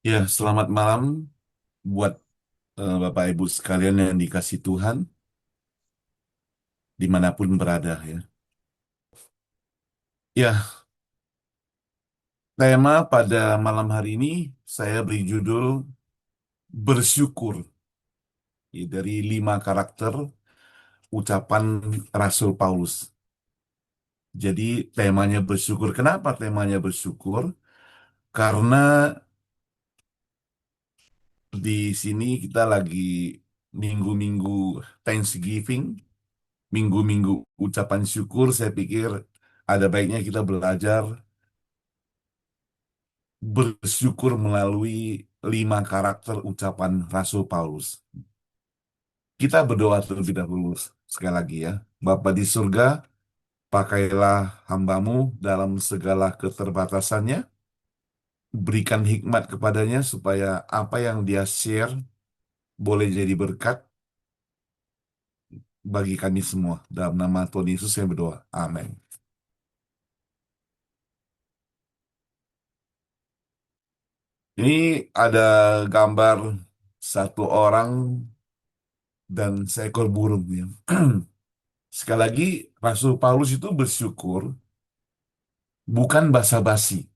Ya, selamat malam buat Bapak Ibu sekalian yang dikasih Tuhan, dimanapun berada ya. Ya, tema pada malam hari ini saya beri judul Bersyukur, ya, dari 5 karakter ucapan Rasul Paulus. Jadi temanya bersyukur. Kenapa temanya bersyukur? Karena di sini kita lagi minggu-minggu Thanksgiving, minggu-minggu ucapan syukur. Saya pikir ada baiknya kita belajar bersyukur melalui 5 karakter ucapan Rasul Paulus. Kita berdoa terlebih dahulu sekali lagi ya. Bapa di surga, pakailah hambamu dalam segala keterbatasannya, berikan hikmat kepadanya supaya apa yang dia share boleh jadi berkat bagi kami semua. Dalam nama Tuhan Yesus saya berdoa. Amin. Ini ada gambar satu orang dan seekor burung ya. Sekali lagi, Rasul Paulus itu bersyukur bukan basa-basi.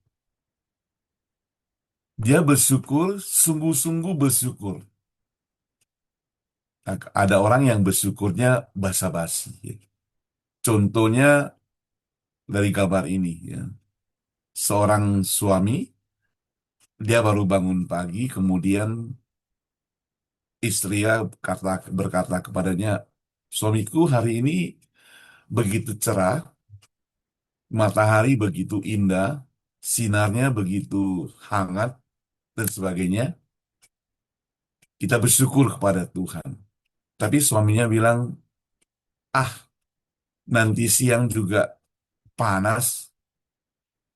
Dia bersyukur, sungguh-sungguh bersyukur. Nah, ada orang yang bersyukurnya basa-basi. Contohnya dari kabar ini, ya. Seorang suami, dia baru bangun pagi, kemudian istrinya berkata kepadanya, suamiku hari ini begitu cerah, matahari begitu indah, sinarnya begitu hangat, dan sebagainya. Kita bersyukur kepada Tuhan. Tapi suaminya bilang, ah, nanti siang juga panas,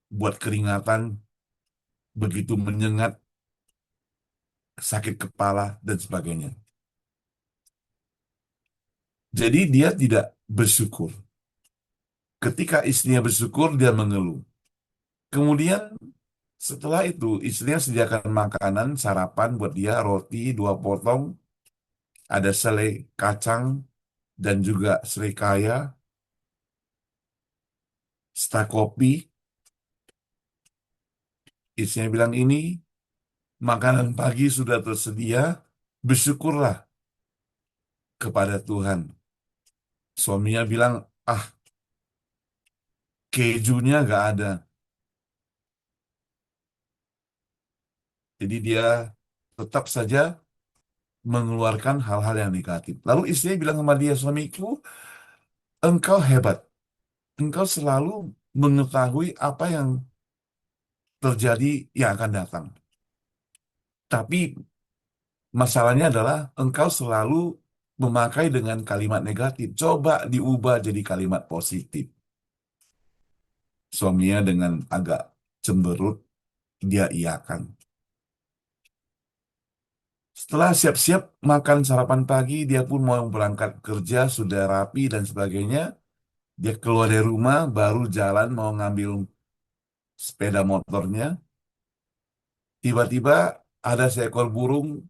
buat keringatan, begitu menyengat, sakit kepala, dan sebagainya. Jadi dia tidak bersyukur. Ketika istrinya bersyukur, dia mengeluh. Kemudian setelah itu, istrinya sediakan makanan, sarapan buat dia, roti 2 potong, ada selai kacang, dan juga selai kaya, setak kopi. Istrinya bilang ini, makanan pagi sudah tersedia, bersyukurlah kepada Tuhan. Suaminya bilang, ah, kejunya gak ada. Jadi dia tetap saja mengeluarkan hal-hal yang negatif. Lalu istrinya bilang sama dia, suamiku, engkau hebat. Engkau selalu mengetahui apa yang terjadi yang akan datang. Tapi masalahnya adalah engkau selalu memakai dengan kalimat negatif. Coba diubah jadi kalimat positif. Suaminya dengan agak cemberut, dia iakan. Setelah siap-siap makan sarapan pagi, dia pun mau berangkat kerja, sudah rapi dan sebagainya. Dia keluar dari rumah, baru jalan mau ngambil sepeda motornya. Tiba-tiba ada seekor burung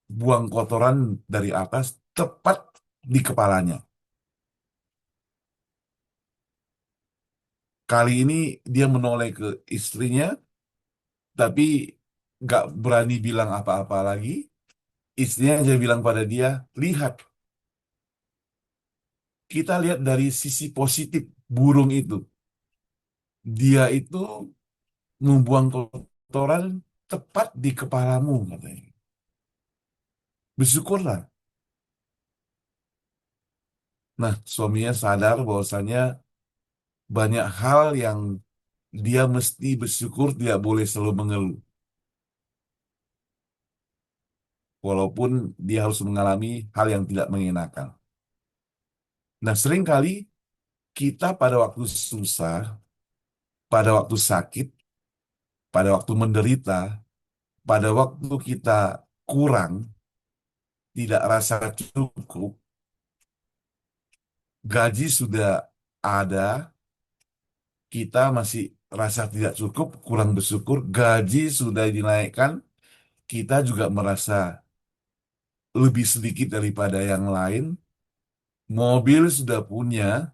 buang kotoran dari atas tepat di kepalanya. Kali ini dia menoleh ke istrinya, tapi nggak berani bilang apa-apa lagi. Istrinya aja bilang pada dia, lihat, kita lihat dari sisi positif burung itu. Dia itu membuang kotoran tepat di kepalamu, katanya. Bersyukurlah. Nah, suaminya sadar bahwasanya banyak hal yang dia mesti bersyukur, tidak boleh selalu mengeluh. Walaupun dia harus mengalami hal yang tidak mengenakan. Nah, seringkali kita pada waktu susah, pada waktu sakit, pada waktu menderita, pada waktu kita kurang, tidak rasa cukup, gaji sudah ada, kita masih rasa tidak cukup, kurang bersyukur, gaji sudah dinaikkan, kita juga merasa lebih sedikit daripada yang lain, mobil sudah punya,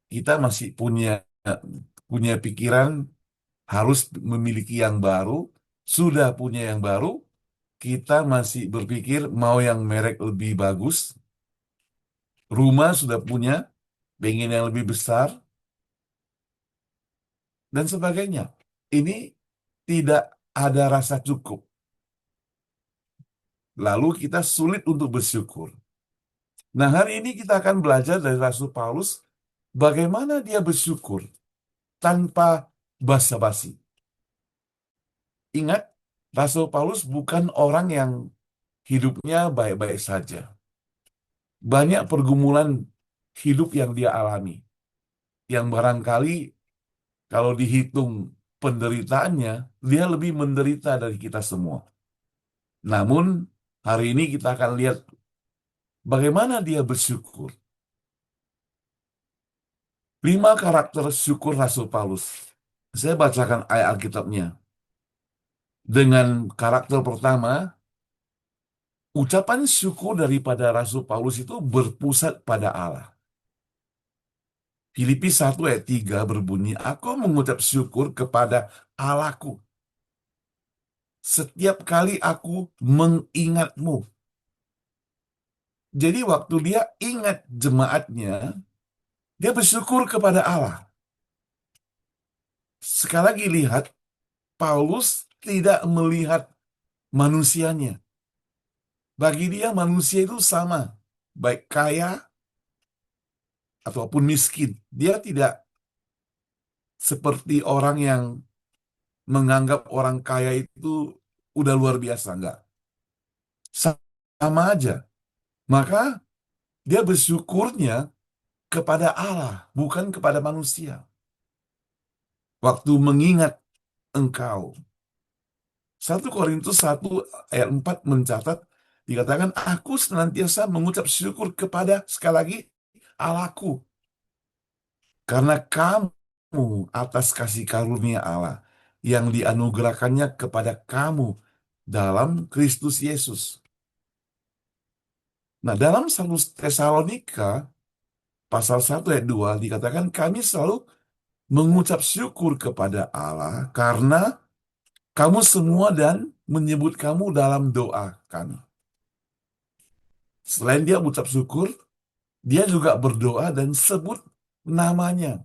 kita masih punya pikiran harus memiliki yang baru, sudah punya yang baru, kita masih berpikir mau yang merek lebih bagus, rumah sudah punya, pengen yang lebih besar, dan sebagainya. Ini tidak ada rasa cukup. Lalu kita sulit untuk bersyukur. Nah, hari ini kita akan belajar dari Rasul Paulus bagaimana dia bersyukur tanpa basa-basi. Ingat, Rasul Paulus bukan orang yang hidupnya baik-baik saja. Banyak pergumulan hidup yang dia alami, yang barangkali kalau dihitung penderitaannya, dia lebih menderita dari kita semua. Namun, hari ini kita akan lihat bagaimana dia bersyukur. 5 karakter syukur Rasul Paulus. Saya bacakan ayat Alkitabnya. Dengan karakter pertama, ucapan syukur daripada Rasul Paulus itu berpusat pada Allah. Filipi 1 ayat 3 berbunyi, "Aku mengucap syukur kepada Allahku setiap kali aku mengingatmu." Jadi waktu dia ingat jemaatnya, dia bersyukur kepada Allah. Sekali lagi lihat, Paulus tidak melihat manusianya. Bagi dia manusia itu sama, baik kaya ataupun miskin. Dia tidak seperti orang yang menganggap orang kaya itu udah luar biasa, enggak. Sama aja. Maka dia bersyukurnya kepada Allah, bukan kepada manusia. Waktu mengingat engkau. 1 Korintus 1 ayat 4 mencatat, dikatakan, "Aku senantiasa mengucap syukur kepada," sekali lagi, "Allahku. Karena kamu atas kasih karunia Allah yang dianugerahkannya kepada kamu dalam Kristus Yesus." Nah, dalam 1 Tesalonika pasal 1 ayat 2 dikatakan, "Kami selalu mengucap syukur kepada Allah karena kamu semua dan menyebut kamu dalam doa kami." Selain dia mengucap syukur, dia juga berdoa dan sebut namanya.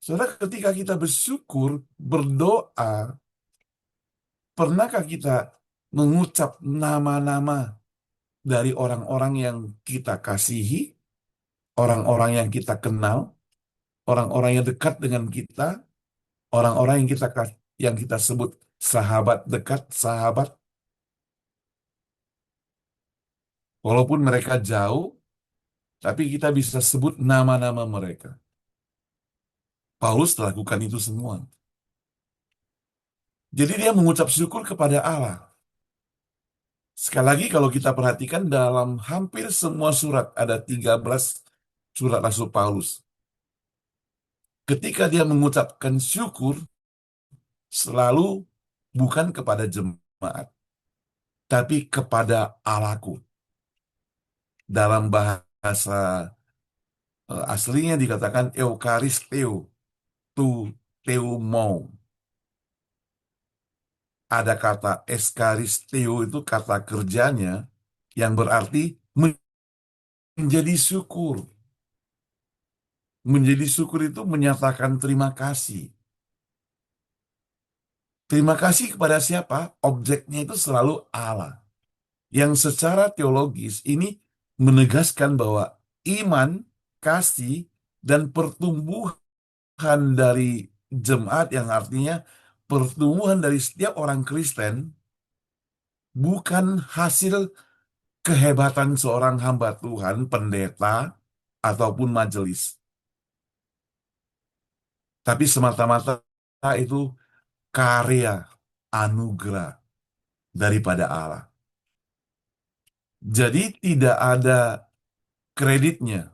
Saudara, ketika kita bersyukur, berdoa, pernahkah kita mengucap nama-nama dari orang-orang yang kita kasihi, orang-orang yang kita kenal, orang-orang yang dekat dengan kita, orang-orang yang kita sebut sahabat dekat, sahabat, walaupun mereka jauh, tapi kita bisa sebut nama-nama mereka. Paulus lakukan itu semua. Jadi dia mengucap syukur kepada Allah. Sekali lagi kalau kita perhatikan dalam hampir semua surat, ada 13 surat Rasul Paulus. Ketika dia mengucapkan syukur, selalu bukan kepada jemaat, tapi kepada Allahku. Dalam bahasa aslinya dikatakan eukaristeo, tu theumou. Ada kata eskaristeo, itu kata kerjanya yang berarti menjadi syukur. Menjadi syukur itu menyatakan terima kasih. Terima kasih kepada siapa? Objeknya itu selalu Allah. Yang secara teologis ini menegaskan bahwa iman, kasih, dan pertumbuhan dari jemaat, yang artinya pertumbuhan dari setiap orang Kristen, bukan hasil kehebatan seorang hamba Tuhan, pendeta, ataupun majelis. Tapi semata-mata itu karya anugerah daripada Allah. Jadi tidak ada kreditnya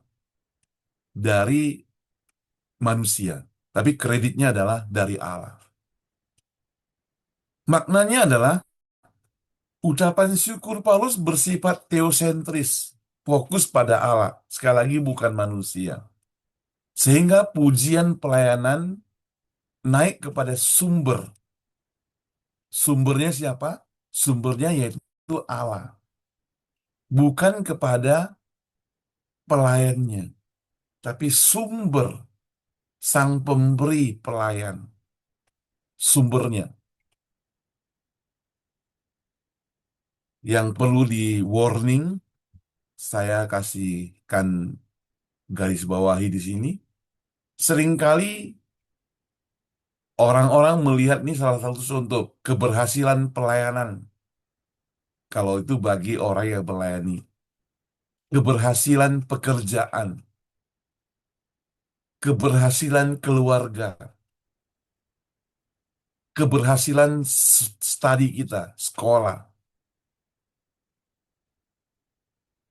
dari manusia, tapi kreditnya adalah dari Allah. Maknanya adalah ucapan syukur Paulus bersifat teosentris, fokus pada Allah, sekali lagi bukan manusia. Sehingga pujian pelayanan naik kepada sumber. Sumbernya siapa? Sumbernya yaitu Allah, bukan kepada pelayannya, tapi sumber sang pemberi pelayan, sumbernya. Yang perlu di warning, saya kasihkan garis bawahi di sini. Seringkali orang-orang melihat ini salah satu contoh keberhasilan pelayanan. Kalau itu bagi orang yang melayani. Keberhasilan pekerjaan, keberhasilan keluarga, keberhasilan studi kita, sekolah.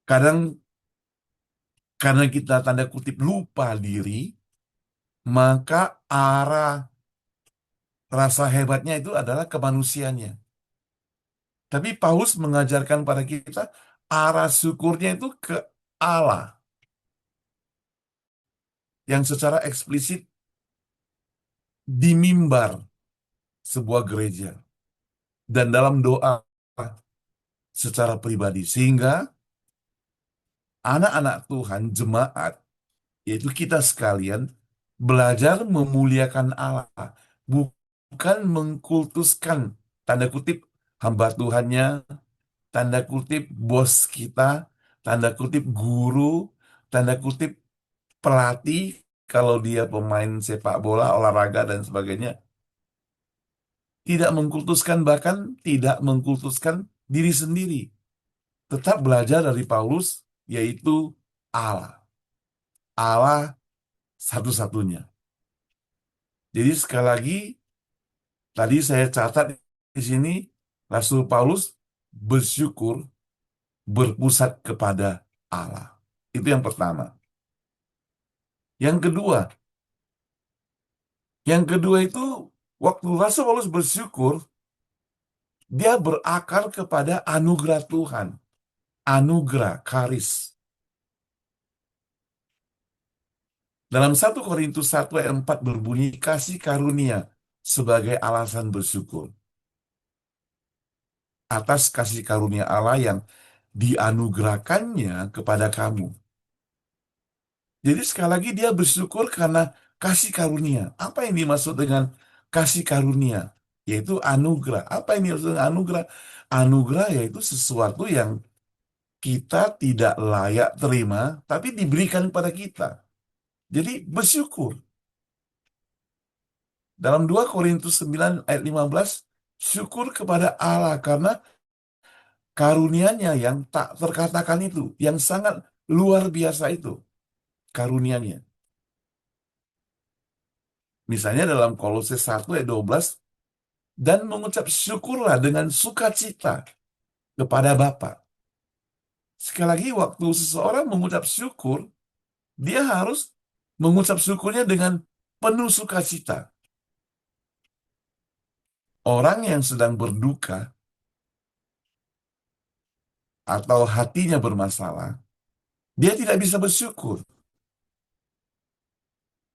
Kadang karena kita tanda kutip lupa diri, maka arah rasa hebatnya itu adalah kemanusiaannya. Tapi Paulus mengajarkan pada kita arah syukurnya itu ke Allah yang secara eksplisit di mimbar sebuah gereja dan dalam doa secara pribadi sehingga anak-anak Tuhan jemaat yaitu kita sekalian belajar memuliakan Allah bukan mengkultuskan tanda kutip hamba Tuhannya, tanda kutip bos kita, tanda kutip guru, tanda kutip pelatih kalau dia pemain sepak bola, olahraga dan sebagainya. Tidak mengkultuskan bahkan tidak mengkultuskan diri sendiri. Tetap belajar dari Paulus yaitu Allah. Allah satu-satunya. Jadi sekali lagi tadi saya catat di sini Rasul Paulus bersyukur berpusat kepada Allah. Itu yang pertama. Yang kedua, yang kedua itu waktu Rasul Paulus bersyukur, dia berakar kepada anugerah Tuhan. Anugerah, karis. Dalam 1 Korintus 1 ayat 4 berbunyi, kasih karunia sebagai alasan bersyukur. Atas kasih karunia Allah yang dianugerahkannya kepada kamu. Jadi sekali lagi dia bersyukur karena kasih karunia. Apa yang dimaksud dengan kasih karunia? Yaitu anugerah. Apa yang dimaksud dengan anugerah? Anugerah yaitu sesuatu yang kita tidak layak terima, tapi diberikan pada kita. Jadi bersyukur. Dalam 2 Korintus 9 ayat 15, syukur kepada Allah karena karunia-Nya yang tak terkatakan itu, yang sangat luar biasa itu, karunia-Nya. Misalnya dalam Kolose 1 ayat 12, dan mengucap syukurlah dengan sukacita kepada Bapa. Sekali lagi, waktu seseorang mengucap syukur, dia harus mengucap syukurnya dengan penuh sukacita. Orang yang sedang berduka atau hatinya bermasalah, dia tidak bisa bersyukur.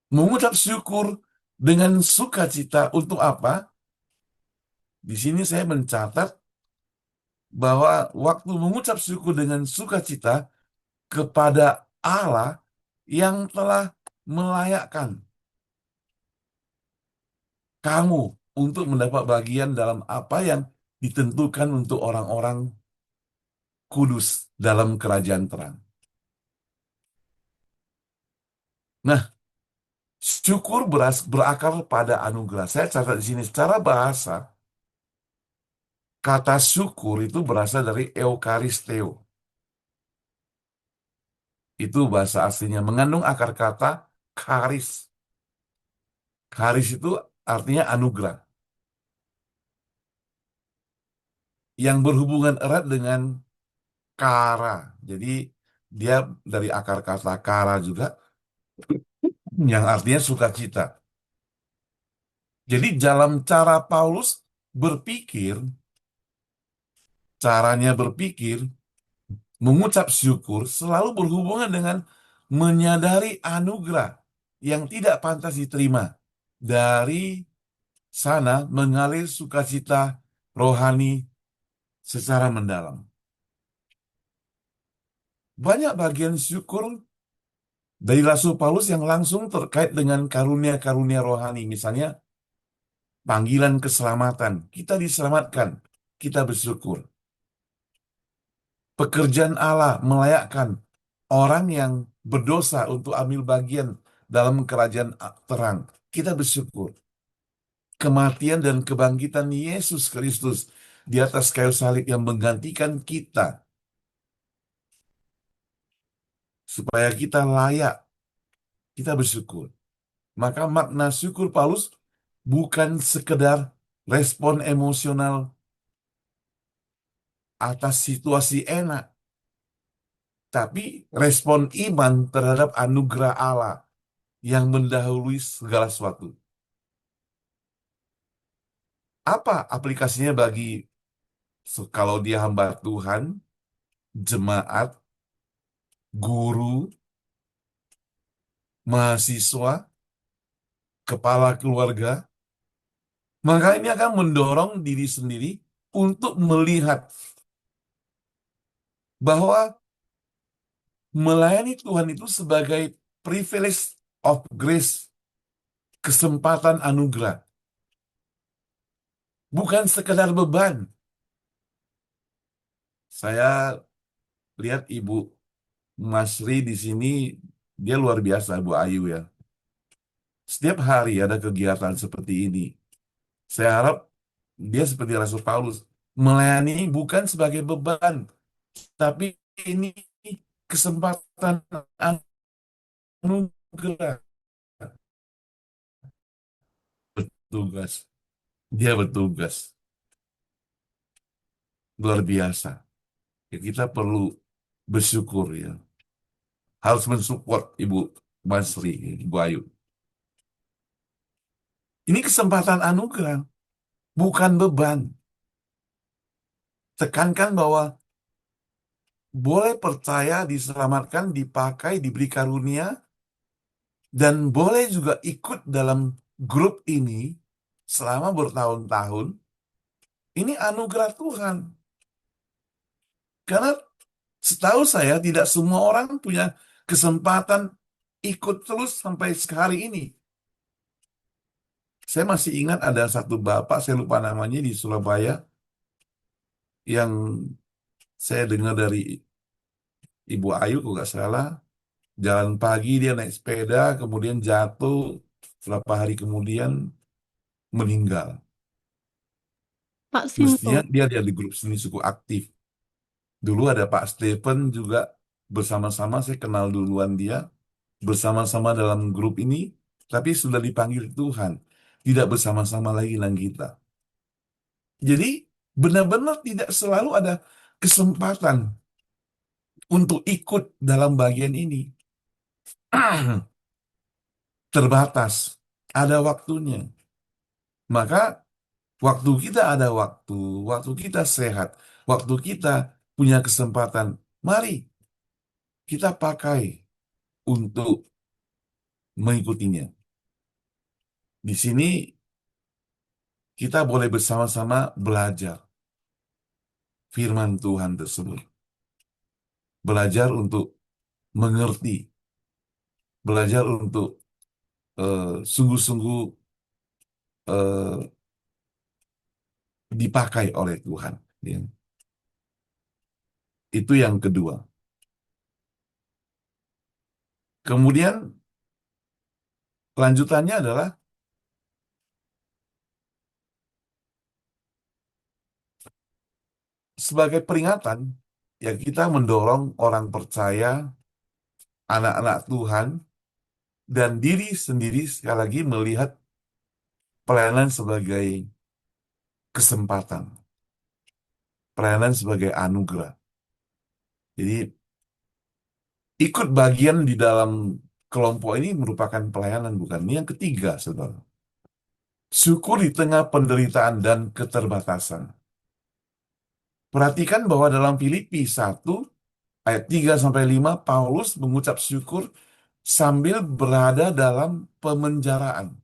Mengucap syukur dengan sukacita untuk apa? Di sini saya mencatat bahwa waktu mengucap syukur dengan sukacita kepada Allah yang telah melayakkan kamu untuk mendapat bagian dalam apa yang ditentukan untuk orang-orang kudus dalam kerajaan terang. Nah, syukur berakar pada anugerah. Saya catat di sini secara bahasa, kata syukur itu berasal dari eukaristeo. Itu bahasa aslinya mengandung akar kata karis. Karis itu artinya anugerah. Yang berhubungan erat dengan kara. Jadi dia dari akar kata kara juga yang artinya sukacita. Jadi dalam cara Paulus berpikir, caranya berpikir, mengucap syukur selalu berhubungan dengan menyadari anugerah yang tidak pantas diterima. Dari sana mengalir sukacita rohani secara mendalam. Banyak bagian syukur dari Rasul Paulus yang langsung terkait dengan karunia-karunia rohani. Misalnya, panggilan keselamatan. Kita diselamatkan, kita bersyukur. Pekerjaan Allah melayakkan orang yang berdosa untuk ambil bagian dalam kerajaan terang. Kita bersyukur. Kematian dan kebangkitan Yesus Kristus di atas kayu salib yang menggantikan kita supaya kita layak, kita bersyukur. Maka makna syukur Paulus bukan sekedar respon emosional atas situasi enak, tapi respon iman terhadap anugerah Allah yang mendahului segala sesuatu. Apa aplikasinya bagi kalau dia hamba Tuhan, jemaat, guru, mahasiswa, kepala keluarga? Maka ini akan mendorong diri sendiri untuk melihat bahwa melayani Tuhan itu sebagai privilege of grace, kesempatan anugerah, bukan sekedar beban. Saya lihat Ibu Masri di sini, dia luar biasa, Bu Ayu ya. Setiap hari ada kegiatan seperti ini. Saya harap dia seperti Rasul Paulus, melayani bukan sebagai beban, tapi ini kesempatan anugerah, tugas. Dia bertugas luar biasa. Ya, kita perlu bersyukur ya. Harus mensupport Ibu Basri, Ibu Ayu. Ini kesempatan anugerah, bukan beban. Tekankan bahwa boleh percaya, diselamatkan, dipakai, diberi karunia, dan boleh juga ikut dalam grup ini selama bertahun-tahun. Ini anugerah Tuhan. Karena setahu saya tidak semua orang punya kesempatan ikut terus sampai hari ini. Saya masih ingat ada satu bapak, saya lupa namanya di Surabaya, yang saya dengar dari Ibu Ayu, kalau nggak salah, jalan pagi dia naik sepeda, kemudian jatuh, beberapa hari kemudian meninggal. Pak Mestinya Sinto. dia ada di grup sini cukup aktif. Dulu ada Pak Stephen juga bersama-sama, saya kenal duluan dia, bersama-sama dalam grup ini, tapi sudah dipanggil Tuhan, tidak bersama-sama lagi dengan kita. Jadi benar-benar tidak selalu ada kesempatan untuk ikut dalam bagian ini. Terbatas, ada waktunya. Maka waktu kita ada waktu kita sehat, waktu kita punya kesempatan, mari kita pakai untuk mengikutinya. Di sini kita boleh bersama-sama belajar firman Tuhan tersebut. Belajar untuk mengerti, belajar untuk sungguh-sungguh eh, dipakai oleh Tuhan. Ya. Itu yang kedua. Kemudian lanjutannya adalah sebagai peringatan, ya kita mendorong orang percaya, anak-anak Tuhan, dan diri sendiri sekali lagi melihat pelayanan sebagai kesempatan, pelayanan sebagai anugerah. Jadi ikut bagian di dalam kelompok ini merupakan pelayanan, bukan? Ini yang ketiga, saudara. Syukur di tengah penderitaan dan keterbatasan. Perhatikan bahwa dalam Filipi 1 ayat 3-5 Paulus mengucap syukur sambil berada dalam pemenjaraan.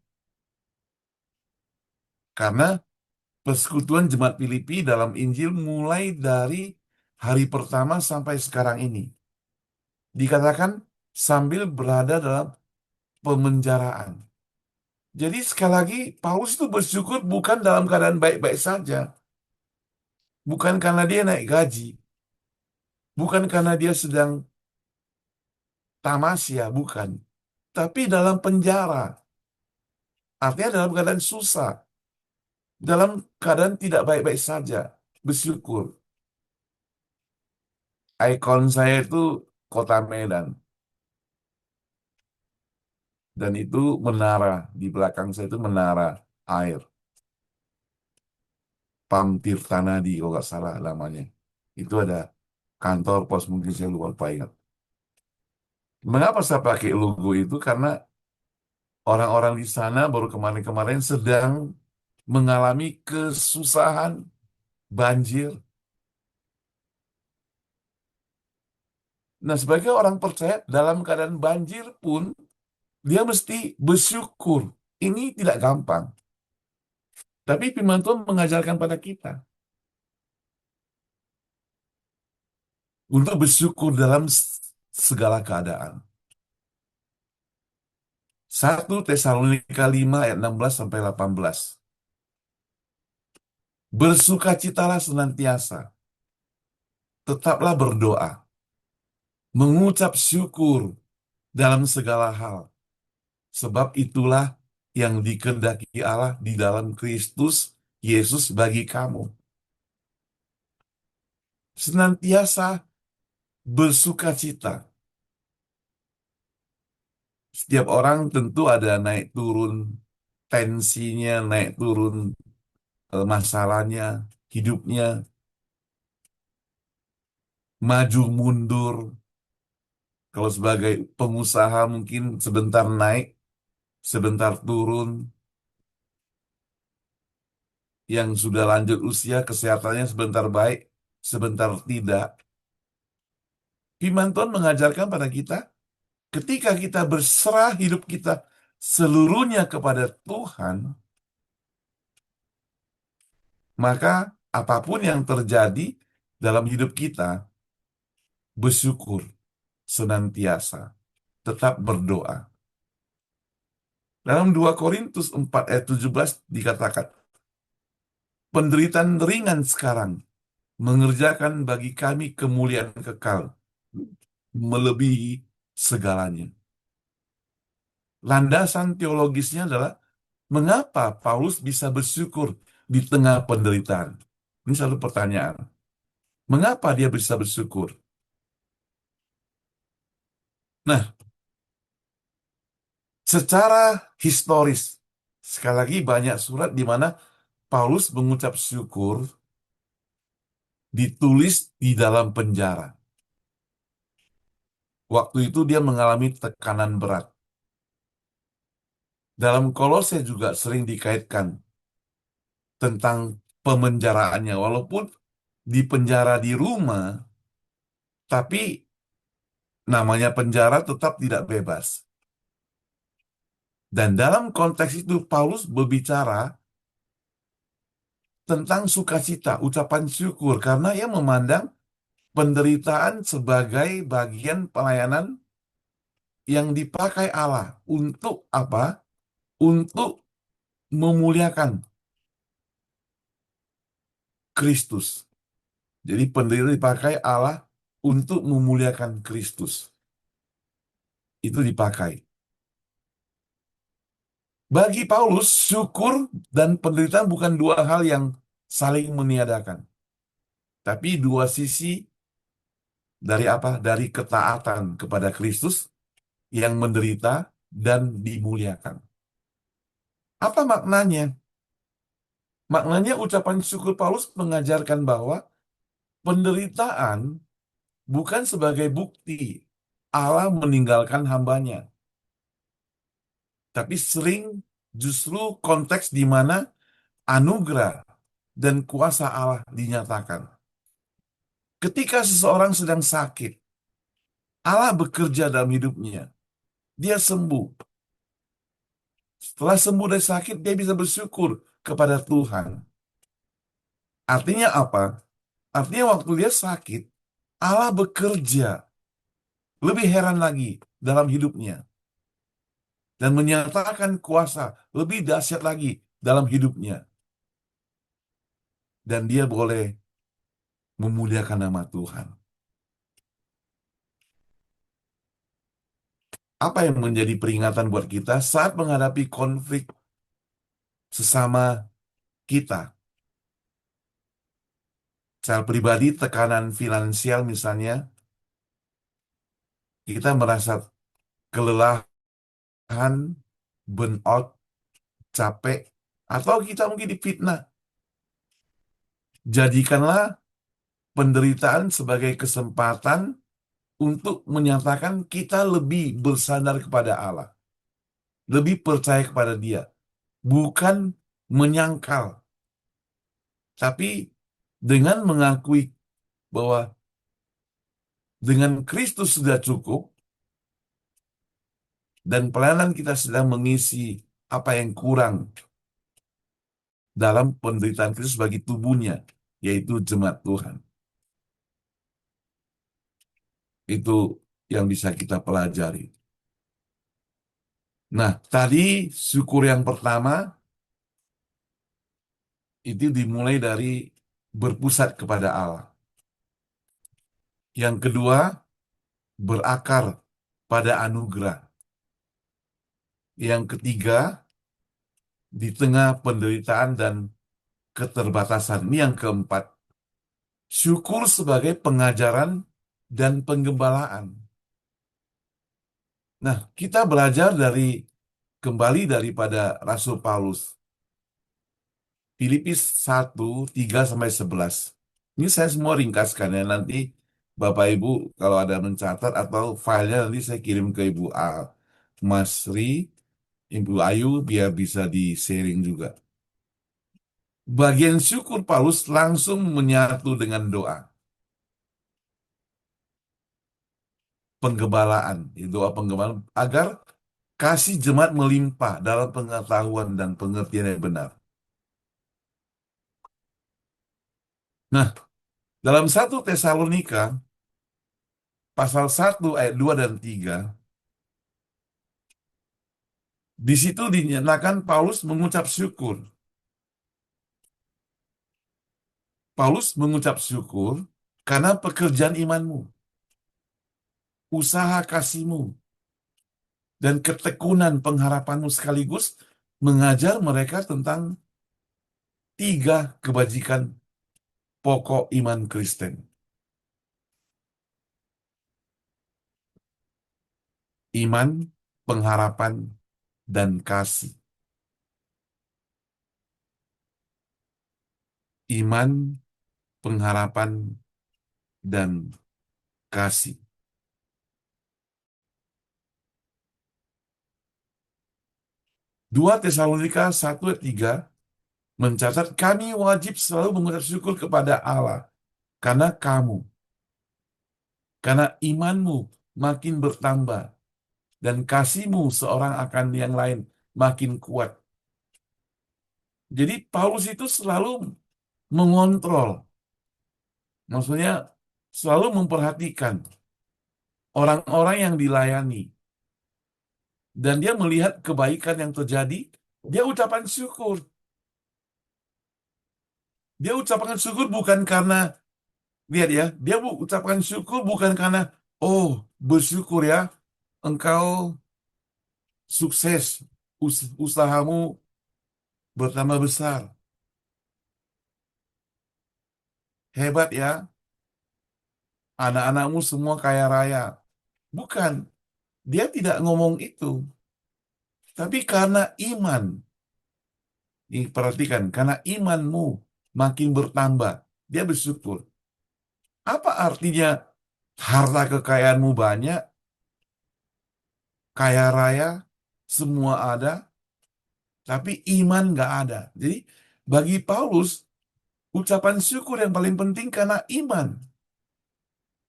Karena persekutuan jemaat Filipi dalam Injil mulai dari hari pertama sampai sekarang ini. Dikatakan sambil berada dalam pemenjaraan. Jadi sekali lagi Paulus itu bersyukur bukan dalam keadaan baik-baik saja. Bukan karena dia naik gaji. Bukan karena dia sedang tamasya, bukan. Tapi dalam penjara. Artinya dalam keadaan susah. Dalam keadaan tidak baik-baik saja. Bersyukur. Ikon saya itu kota Medan. Dan itu menara. Di belakang saya itu menara air. Pam Tirtanadi kalau nggak salah namanya. Itu ada kantor pos, mungkin saya lupa ingat. Mengapa saya pakai logo itu? Karena orang-orang di sana baru kemarin-kemarin sedang mengalami kesusahan banjir. Nah, sebagai orang percaya dalam keadaan banjir pun dia mesti bersyukur. Ini tidak gampang. Tapi firman Tuhan mengajarkan pada kita untuk bersyukur dalam segala keadaan. 1 Tesalonika 5 ayat 16-18. Bersukacitalah senantiasa, tetaplah berdoa, mengucap syukur dalam segala hal, sebab itulah yang dikehendaki Allah di dalam Kristus Yesus bagi kamu. Senantiasa bersukacita. Setiap orang tentu ada naik turun tensinya, naik turun masalahnya, hidupnya, maju mundur. Kalau sebagai pengusaha mungkin sebentar naik, sebentar turun. Yang sudah lanjut usia, kesehatannya sebentar baik, sebentar tidak. Firman Tuhan mengajarkan pada kita, ketika kita berserah hidup kita seluruhnya kepada Tuhan, maka apapun yang terjadi dalam hidup kita, bersyukur senantiasa, tetap berdoa. Dalam 2 Korintus 4 ayat 17 dikatakan, penderitaan ringan sekarang mengerjakan bagi kami kemuliaan kekal, melebihi segalanya. Landasan teologisnya adalah mengapa Paulus bisa bersyukur di tengah penderitaan? Ini satu pertanyaan. Mengapa dia bisa bersyukur? Nah, secara historis, sekali lagi banyak surat di mana Paulus mengucap syukur ditulis di dalam penjara. Waktu itu dia mengalami tekanan berat. Dalam Kolose juga sering dikaitkan tentang pemenjaraannya. Walaupun di penjara di rumah, tapi namanya penjara tetap tidak bebas. Dan dalam konteks itu Paulus berbicara tentang sukacita, ucapan syukur, karena ia memandang penderitaan sebagai bagian pelayanan yang dipakai Allah untuk apa? Untuk memuliakan Kristus. Jadi penderitaan dipakai Allah untuk memuliakan Kristus. Itu dipakai. Bagi Paulus, syukur dan penderitaan bukan dua hal yang saling meniadakan. Tapi dua sisi dari apa? Dari ketaatan kepada Kristus yang menderita dan dimuliakan. Apa maknanya? Maknanya ucapan syukur Paulus mengajarkan bahwa penderitaan bukan sebagai bukti Allah meninggalkan hambanya. Tapi sering justru konteks di mana anugerah dan kuasa Allah dinyatakan. Ketika seseorang sedang sakit, Allah bekerja dalam hidupnya. Dia sembuh. Setelah sembuh dari sakit, dia bisa bersyukur kepada Tuhan. Artinya apa? Artinya waktu dia sakit, Allah bekerja lebih heran lagi dalam hidupnya dan menyatakan kuasa lebih dahsyat lagi dalam hidupnya. Dan dia boleh memuliakan nama Tuhan. Apa yang menjadi peringatan buat kita saat menghadapi konflik sesama kita? Secara pribadi, tekanan finansial misalnya, kita merasa kelelahan, burnout, capek, atau kita mungkin difitnah. Jadikanlah penderitaan sebagai kesempatan untuk menyatakan kita lebih bersandar kepada Allah, lebih percaya kepada Dia, bukan menyangkal, tapi dengan mengakui bahwa dengan Kristus sudah cukup dan pelayanan kita sedang mengisi apa yang kurang dalam penderitaan Kristus bagi tubuhnya, yaitu jemaat Tuhan. Itu yang bisa kita pelajari. Nah, tadi syukur yang pertama itu dimulai dari berpusat kepada Allah. Yang kedua, berakar pada anugerah. Yang ketiga, di tengah penderitaan dan keterbatasan. Ini yang keempat, syukur sebagai pengajaran dan penggembalaan. Nah, kita belajar kembali daripada Rasul Paulus. Filipis 1:3-11. Ini saya semua ringkaskan ya. Nanti Bapak Ibu kalau ada mencatat atau filenya nanti saya kirim ke Ibu Masri, Ibu Ayu biar bisa di-sharing juga. Bagian syukur Paulus langsung menyatu dengan doa. Penggembalaan, doa penggembalaan agar kasih jemaat melimpah dalam pengetahuan dan pengertian yang benar. Nah, dalam 1 Tesalonika pasal 1 ayat 2 dan 3, di situ dinyatakan Paulus mengucap syukur. Paulus mengucap syukur karena pekerjaan imanmu, usaha kasihmu, dan ketekunan pengharapanmu sekaligus mengajar mereka tentang 3 kebajikan pokok iman Kristen. Iman, pengharapan, dan kasih. Iman, pengharapan, dan kasih. 2 Tesalonika 1 ayat 3 mencatat kami wajib selalu mengucap syukur kepada Allah karena kamu, karena imanmu makin bertambah dan kasihmu seorang akan yang lain makin kuat. Jadi Paulus itu selalu mengontrol, maksudnya selalu memperhatikan orang-orang yang dilayani. Dan dia melihat kebaikan yang terjadi, dia ucapan syukur. Dia ucapkan syukur bukan karena, lihat ya, dia ucapkan syukur bukan karena, oh bersyukur ya, engkau sukses, usahamu bertambah besar. Hebat ya, anak-anakmu semua kaya raya. Bukan, dia tidak ngomong itu. Tapi karena iman, ini perhatikan, karena imanmu makin bertambah, dia bersyukur. Apa artinya harta kekayaanmu banyak, kaya raya, semua ada, tapi iman nggak ada. Jadi bagi Paulus, ucapan syukur yang paling penting karena iman,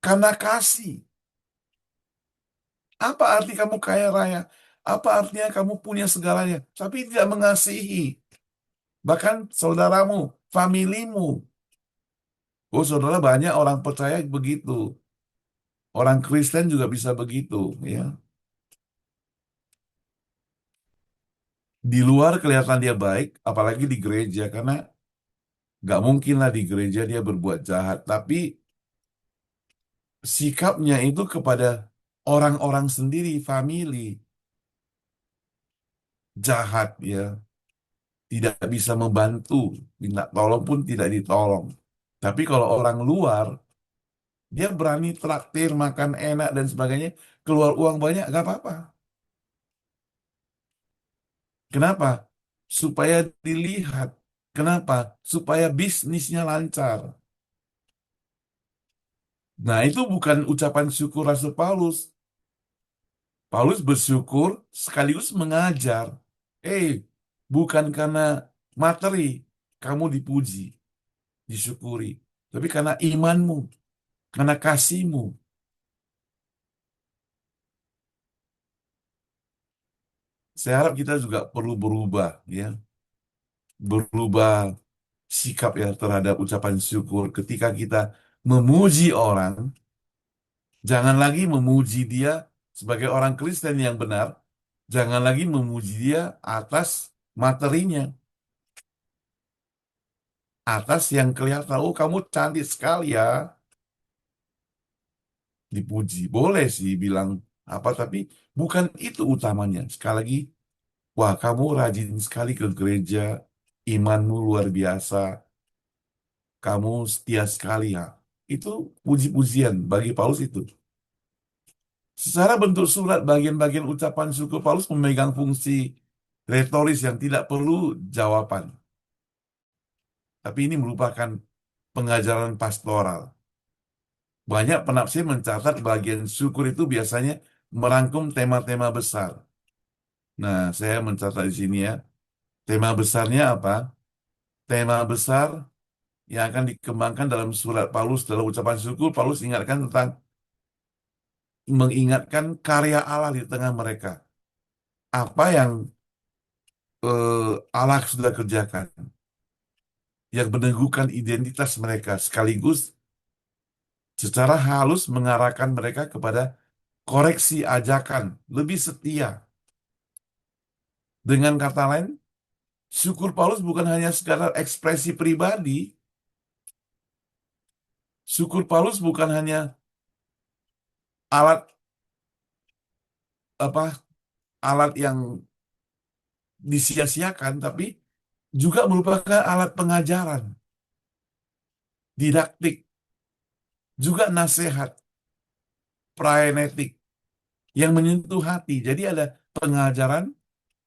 karena kasih. Apa arti kamu kaya raya? Apa artinya kamu punya segalanya, tapi tidak mengasihi bahkan saudaramu, familimu? Oh, saudara, banyak orang percaya begitu. Orang Kristen juga bisa begitu, ya. Di luar kelihatan dia baik, apalagi di gereja, karena nggak mungkin lah di gereja dia berbuat jahat. Tapi sikapnya itu kepada orang-orang sendiri, family, jahat, ya. Tidak bisa membantu, minta tolong pun tidak ditolong. Tapi kalau orang luar, dia berani traktir, makan enak dan sebagainya, keluar uang banyak, gak apa-apa. Kenapa? Supaya dilihat. Kenapa? Supaya bisnisnya lancar. Nah, itu bukan ucapan syukur Rasul Paulus. Paulus bersyukur sekaligus mengajar. Eh, bukan karena materi kamu dipuji, disyukuri, tapi karena imanmu, karena kasihmu. Saya harap kita juga perlu berubah, ya, berubah sikap ya terhadap ucapan syukur ketika kita memuji orang. Jangan lagi memuji dia sebagai orang Kristen yang benar. Jangan lagi memuji dia atas materinya, atas yang kelihatan. Oh, kamu cantik sekali ya. Dipuji. Boleh sih bilang apa, tapi bukan itu utamanya. Sekali lagi, wah, kamu rajin sekali ke gereja. Imanmu luar biasa. Kamu setia sekali ya. Itu puji-pujian bagi Paulus itu. Secara bentuk surat, bagian-bagian ucapan syukur Paulus memegang fungsi retoris yang tidak perlu jawaban. Tapi ini merupakan pengajaran pastoral. Banyak penafsir mencatat bagian syukur itu biasanya merangkum tema-tema besar. Nah, saya mencatat di sini ya. Tema besarnya apa? Tema besar yang akan dikembangkan dalam surat Paulus, dalam ucapan syukur, Paulus ingatkan tentang mengingatkan karya Allah di tengah mereka. Apa yang Allah sudah kerjakan, yang meneguhkan identitas mereka, sekaligus secara halus mengarahkan mereka kepada koreksi ajakan, lebih setia. Dengan kata lain, syukur Paulus bukan hanya sekadar ekspresi pribadi. Syukur Paulus bukan hanya alat apa alat yang disia-siakan, tapi juga merupakan alat pengajaran, didaktik, juga nasihat, praenetik yang menyentuh hati. Jadi ada pengajaran,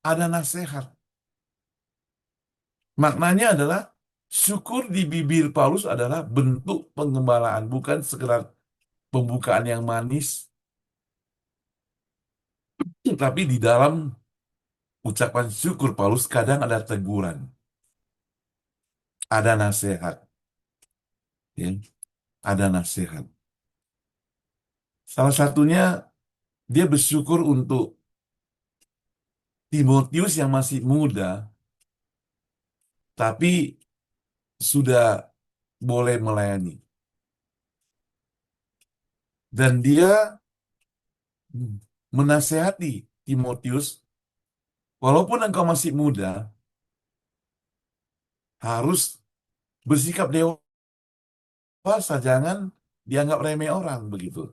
ada nasihat. Maknanya adalah syukur di bibir Paulus adalah bentuk pengembalaan, bukan sekedar pembukaan yang manis, tapi di dalam ucapan syukur Paulus kadang ada teguran, ada nasihat, ya, ada nasihat. Salah satunya dia bersyukur untuk Timotius yang masih muda, tapi sudah boleh melayani. Dan dia menasehati Timotius, walaupun engkau masih muda, harus bersikap dewasa, jangan dianggap remeh orang begitu.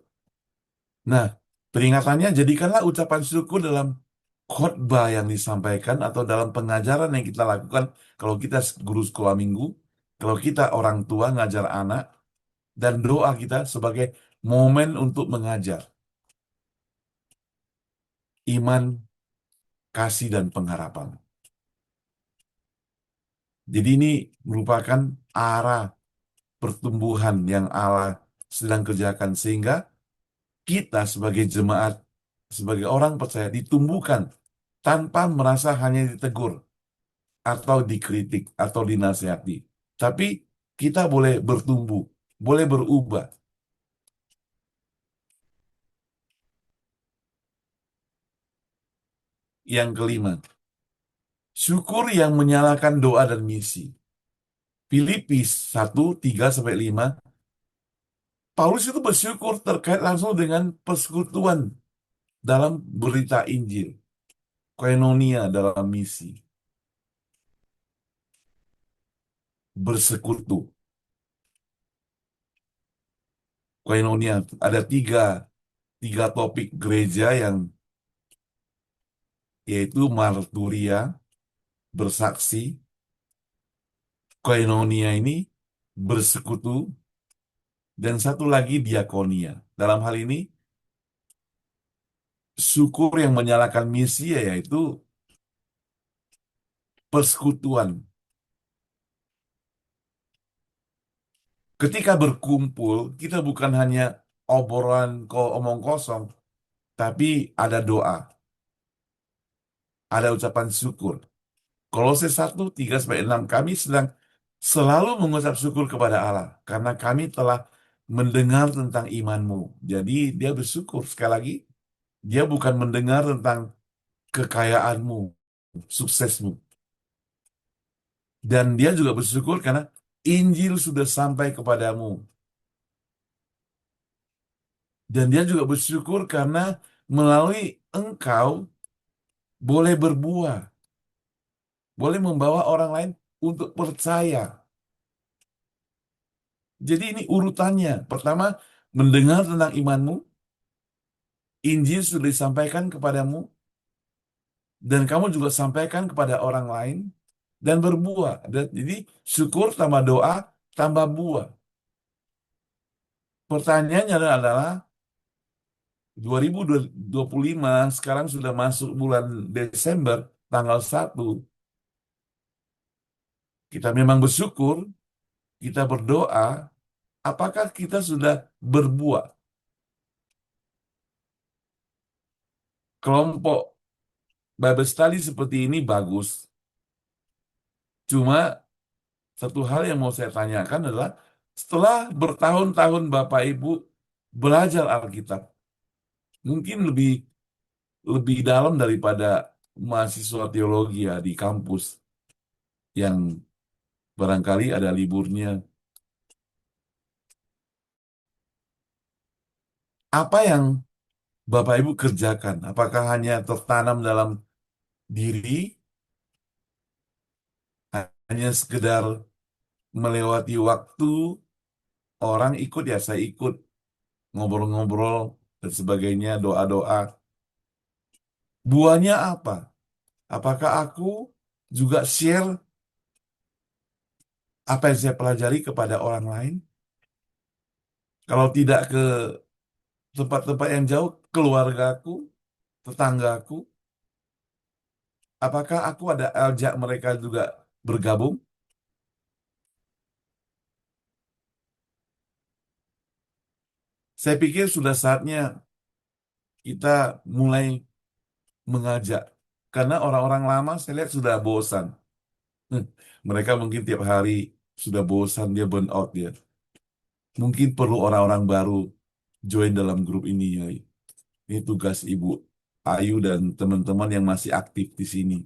Nah, peringatannya jadikanlah ucapan syukur dalam khotbah yang disampaikan atau dalam pengajaran yang kita lakukan kalau kita guru sekolah minggu, kalau kita orang tua ngajar anak, dan doa kita sebagai momen untuk mengajar iman, kasih, dan pengharapan. Jadi ini merupakan arah pertumbuhan yang Allah sedang kerjakan sehingga kita sebagai jemaat, sebagai orang percaya ditumbuhkan tanpa merasa hanya ditegur atau dikritik atau dinasihati. Tapi kita boleh bertumbuh, boleh berubah. Yang kelima, syukur yang menyalakan doa dan misi. Filipi 1:3-5, Paulus itu bersyukur terkait langsung dengan persekutuan dalam berita Injil, koinonia dalam misi, bersekutu. Koinonia ada tiga topik gereja yang yaitu marturia, bersaksi, koinonia ini bersekutu, dan satu lagi diakonia. Dalam hal ini, syukur yang menyalakan misi yaitu persekutuan. Ketika berkumpul, kita bukan hanya omong kosong, tapi ada doa, ada ucapan syukur. Kolose 1:3-6, kami sedang selalu mengucap syukur kepada Allah, karena kami telah mendengar tentang imanmu. Jadi dia bersyukur, sekali lagi, dia bukan mendengar tentang kekayaanmu, suksesmu. Dan dia juga bersyukur karena Injil sudah sampai kepadamu. Dan dia juga bersyukur karena melalui engkau boleh berbuah, boleh membawa orang lain untuk percaya. Jadi ini urutannya. Pertama, mendengar tentang imanmu, Injil sudah disampaikan kepadamu, dan kamu juga sampaikan kepada orang lain, dan berbuah. Jadi syukur tambah doa, tambah buah. Pertanyaannya adalah 2025, sekarang sudah masuk bulan Desember, tanggal 1. Kita memang bersyukur, kita berdoa, apakah kita sudah berbuah? Kelompok Bible study seperti ini bagus. Cuma satu hal yang mau saya tanyakan adalah, setelah bertahun-tahun Bapak Ibu belajar Alkitab, mungkin lebih lebih dalam daripada mahasiswa teologi ya di kampus yang barangkali ada liburnya. Apa yang Bapak Ibu kerjakan? Apakah hanya tertanam dalam diri, hanya sekedar melewati waktu, orang ikut ya saya ikut, ngobrol-ngobrol dan sebagainya, doa-doa. Buahnya apa? Apakah aku juga share apa yang saya pelajari kepada orang lain? Kalau tidak ke tempat-tempat yang jauh, keluargaku, tetanggaku, apakah aku ada ajak mereka juga bergabung? Saya pikir sudah saatnya kita mulai mengajak. Karena orang-orang lama saya lihat sudah bosan. Mereka mungkin tiap hari sudah bosan, dia burn out dia. Mungkin perlu orang-orang baru join dalam grup ini ya. Ini tugas Ibu Ayu dan teman-teman yang masih aktif di sini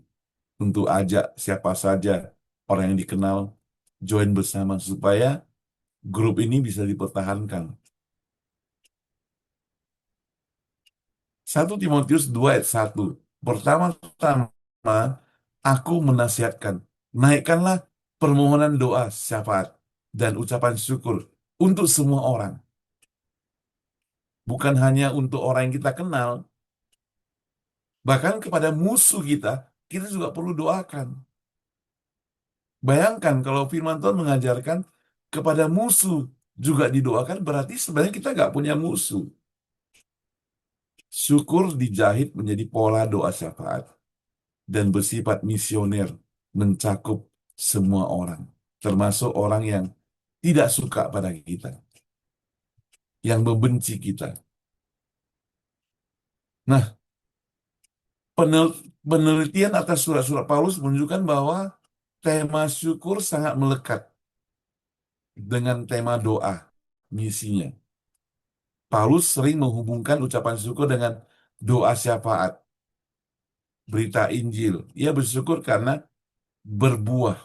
untuk ajak siapa saja orang yang dikenal join bersama supaya grup ini bisa dipertahankan. 1 Timotius 2:1. Pertama-tama aku menasihatkan, naikkanlah permohonan doa, syafaat, dan ucapan syukur untuk semua orang. Bukan hanya untuk orang yang kita kenal, bahkan kepada musuh kita juga perlu doakan. Bayangkan kalau firman Tuhan mengajarkan kepada musuh juga didoakan, berarti sebenarnya kita nggak punya musuh. Syukur dijahit menjadi pola doa syafaat dan bersifat misioner, mencakup semua orang, termasuk orang yang tidak suka pada kita, yang membenci kita. Nah, Penelitian atas surat-surat Paulus menunjukkan bahwa tema syukur sangat melekat dengan tema doa misinya. Paulus sering menghubungkan ucapan syukur dengan doa syafaat, berita Injil. Ia bersyukur karena berbuah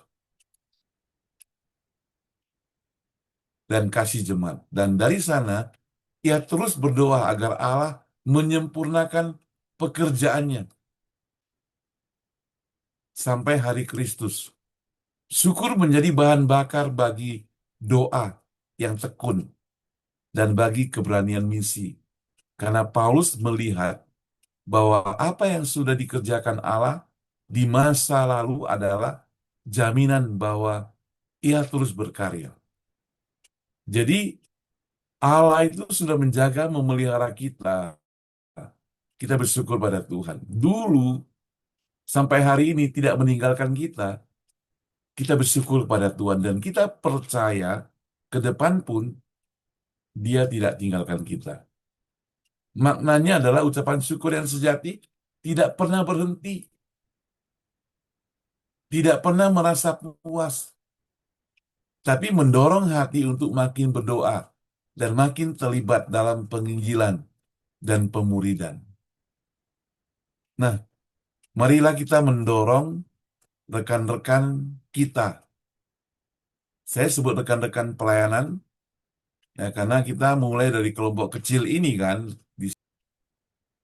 dan kasih jemaat. Dan dari sana, ia terus berdoa agar Allah menyempurnakan pekerjaannya sampai hari Kristus. Syukur menjadi bahan bakar bagi doa yang tekun dan bagi keberanian misi. Karena Paulus melihat bahwa apa yang sudah dikerjakan Allah di masa lalu adalah jaminan bahwa ia terus berkarya. Jadi Allah itu sudah menjaga, memelihara kita. Kita bersyukur pada Tuhan. Dulu sampai hari ini tidak meninggalkan kita. Kita bersyukur pada Tuhan dan kita percaya ke depan pun Dia tidak tinggalkan kita. Maknanya adalah ucapan syukur yang sejati tidak pernah berhenti, tidak pernah merasa puas, tapi mendorong hati untuk makin berdoa dan makin terlibat dalam penginjilan dan pemuridan. Nah, marilah kita mendorong rekan-rekan kita. Saya sebut rekan-rekan pelayanan, ya, karena kita mulai dari kelompok kecil ini kan,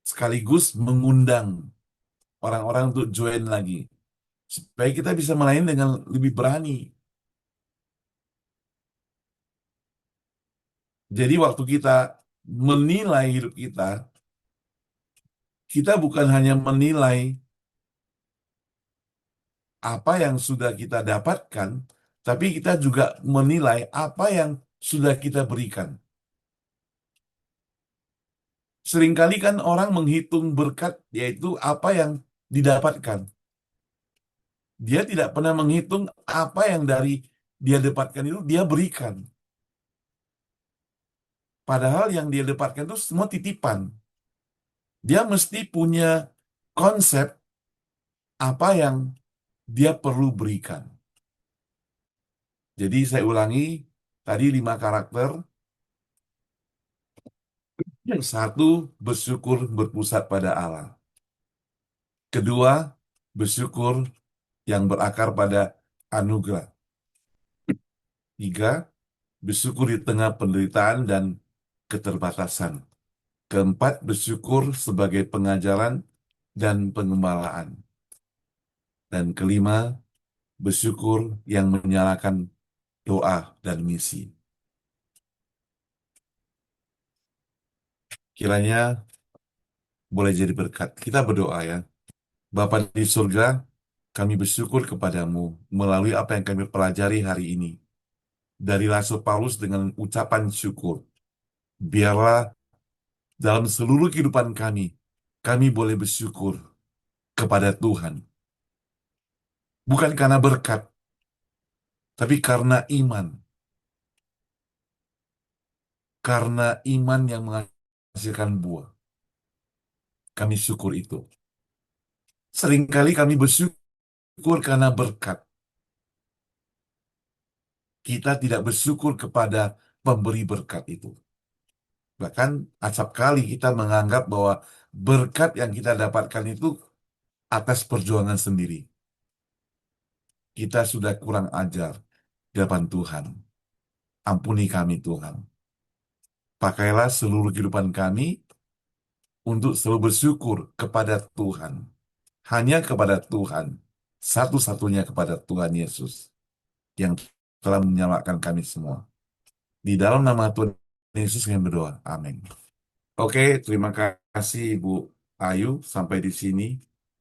sekaligus mengundang orang-orang untuk join lagi. Supaya kita bisa melayani dengan lebih berani. Jadi waktu kita menilai hidup kita, kita bukan hanya menilai apa yang sudah kita dapatkan, tapi kita juga menilai apa yang sudah kita berikan. Seringkali kan orang menghitung berkat, yaitu apa yang didapatkan. Dia tidak pernah menghitung apa yang dari dia dapatkan itu dia berikan. Padahal yang dia dapatkan itu semua titipan. Dia mesti punya konsep apa yang dia perlu berikan. Jadi saya ulangi, tadi 5 karakter. Yang satu, bersyukur berpusat pada Allah. Kedua, bersyukur yang berakar pada anugerah. Tiga, bersyukur di tengah penderitaan dan keterbatasan. Keempat, bersyukur sebagai pengajaran dan pengembalaan. Dan kelima, bersyukur yang menyalakan doa dan misi. Kiranya boleh jadi berkat. Kita berdoa ya. Bapa di surga, kami bersyukur kepadamu melalui apa yang kami pelajari hari ini. Dari Rasul Paulus dengan ucapan syukur. Biarlah dalam seluruh kehidupan kami boleh bersyukur kepada Tuhan. Bukan karena berkat, tapi karena iman. Karena iman yang menghasilkan buah. Kami syukur itu. Seringkali kami bersyukur karena berkat. Kita tidak bersyukur kepada pemberi berkat itu. Bahkan acap kali kita menganggap bahwa berkat yang kita dapatkan itu atas perjuangan sendiri. Kita sudah kurang ajar di hadapan Tuhan. Ampuni kami Tuhan. Pakailah seluruh kehidupan kami untuk selalu bersyukur kepada Tuhan. Hanya kepada Tuhan. Satu-satunya kepada Tuhan Yesus yang telah menyelamatkan kami semua. Di dalam nama Tuhan Yesus kami berdoa. Amin. Oke, terima kasih Ibu Ayu. Sampai di sini.